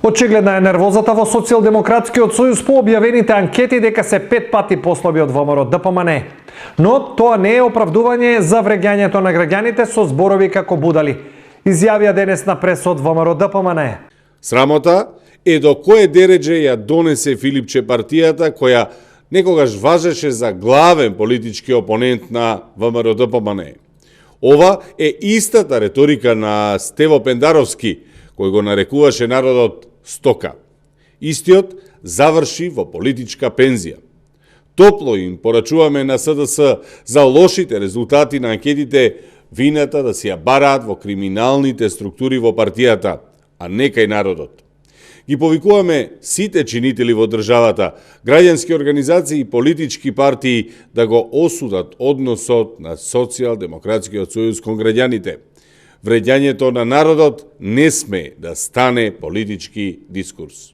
Очигледна е нервозата во Социјалдемократскиот сојуз по објавените анкети дека се 5 пати послаби од ВМРО ДПМН. Но тоа не е оправдување за вреѓањето на граѓаните со зборови како будали, изјавија денес на пресот ВМРО ДПМН. Срамота е до кое дередже ја донесе Филипче партијата која некогаш важеше за главен политички опонент на ВМРО ДПМН. Ова е истата реторика на Стево Пендаровски, кој го нарекуваше народот стока. Истиот заврши во политичка пензија. Топло им порачуваме на СДС за лошите резултати на анкетите вината да си ја бараат во криминалните структури во партијата, а не кај народот. Ги повикуваме сите чинители во државата, граѓански организации и политички партии да го осудат односот на Социјалдемократскиот сојуз кон граѓаните. Вреѓањето на народот не сме да стане политички дискурс.